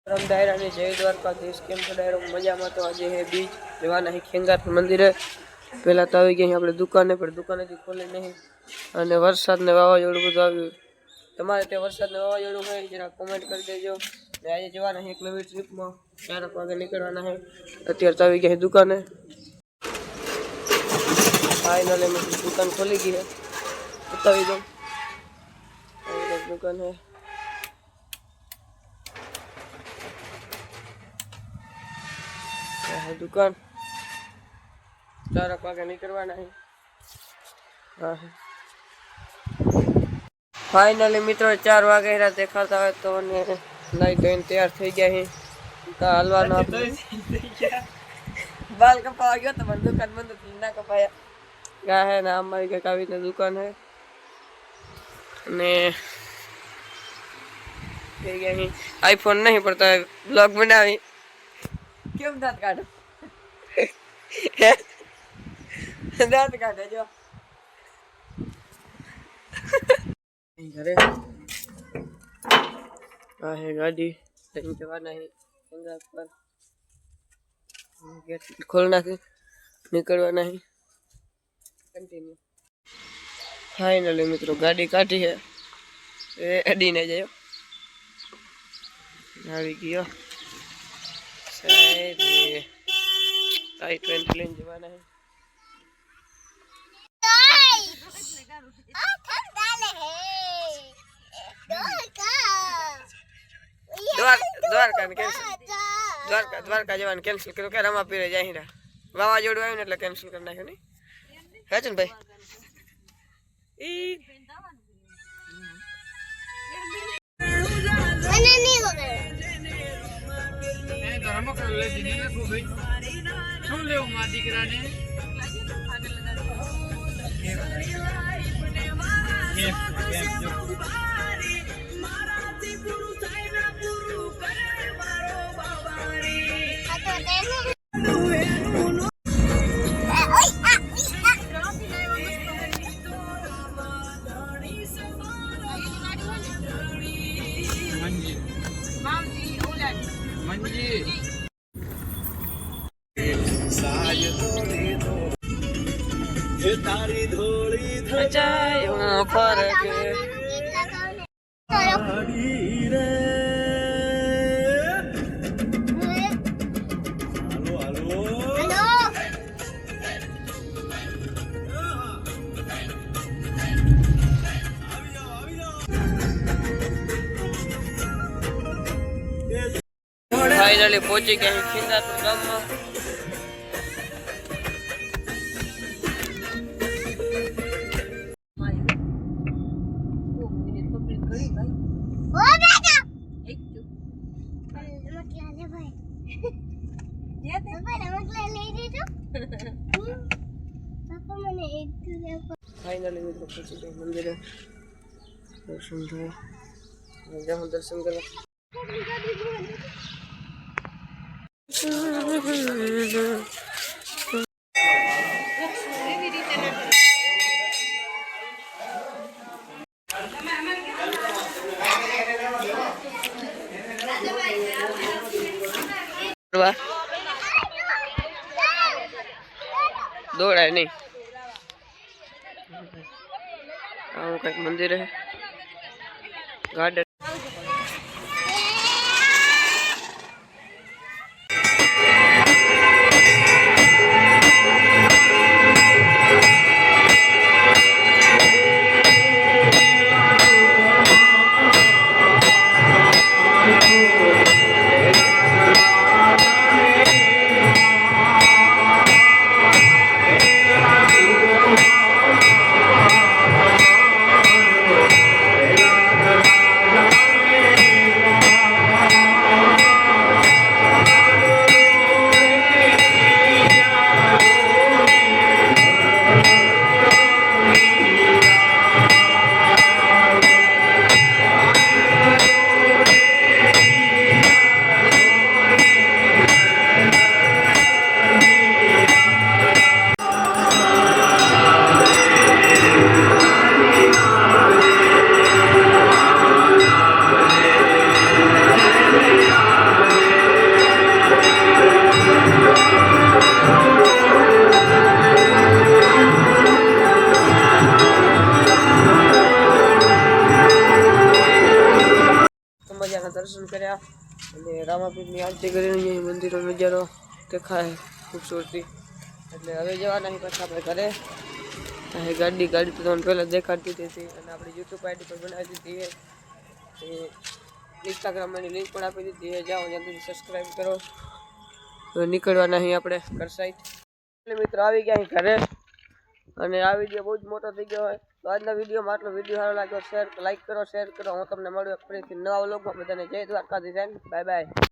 राम दायरा ने जय द्वारकाधीश केम छो दायरो मजामां। तो आज है बीज जवाना है खेंगार मंदिर है। पहला तो आई गई अपने दुकाने पर दुकाने थी खोली नहीं અને વરસાદ ને વાવાઝોડું બધું આવ્યું। તમારે ત્યાં વરસાદ ને વાવાઝોડું હોય જરા કોમેન્ટ કરી દેજો। ને આજે જવાના છે એક નવી ટ્રીપમાં 4 વાગે નીકળવાના છે। અત્યારે તો આવી ગઈ દુકાને। फाइनली मेरी दुकान खोली गई है। बतावी दो दुकान है। दुकान 4 वागे निकलवाना है। हाँ फाइनली मित्रों 4 वागे देखाता है तो नाई धोઈને तैयार થઈ ગયા છે। હાલવાનો बाल कपावा गयो तो दुकान बंद थी ना कपाया क्या है ना हमारी कावी ने दुकान है ने आईफोन नहीं पड़ता है ब्लॉग बनावी क्यों दांत काटो दांत काटे जो घरे आ है गाड़ी लेकिन जवाना है संगा पर गेट खोलना है निकलवाना है। कंटिन्यू फाइनली मित्रों गाड़ी काटी है अडी ने जाओ આવી ગયો સાહેબ i20 લઈને જવાના છે। દ્વારકા ને કેન્સલ દ્વારકા જવાનું કેન્સલ કર્યું કે રમા પીરે જાય હીરા વાવાઝોડું આવ્યું ને એટલે કેન્સલ કરી નાખ્યું નહીં હે છે ને ભાઈ तारी धोली धजायो फरक रे हेलो हेलो फाइनली पहुंची गए खिंदापुर गाम में। फाइनली मित्रों पहुंची गए मंदिर दर्शन थे जहाँ दर्शन कर दौड़ा नहीं कहीं मंदिर है गार्डन દર્શન કર્યા અને રામાપીરની આરતી કરીને અહીં મંદિરનો નજારો દેખાય ખૂબસૂરતી. એટલે હવે જવાના પાછા આપણે ઘરે. ગાડી તો તમને પહેલાં દેખાડતી હતી અને આપણી યુટ્યુબ આઈડી પર બનાવી દીધી છે. ઇન્સ્ટાગ્રામની લિંક પણ આપી દીધી છે. જાઓ જલ્દી સબસ્ક્રાઈબ કરો. હવે નીકળવાના અહીં આપણે ઘર સાઈડ. એટલે મિત્રો આવી ગયા અહીં ઘરે અને આ વિડીયો બહુ જ મોટો થઈ ગયો હોય તો આજના વિડીયોમાં આટલો વિડીયો સારો લાગ્યો લાઈક કરો શેર કરો. હું તમને મળ્યો ફરીથી નવા વ્લોગમાં. બધાને જય દ્વારકાધીશ. Bye bye.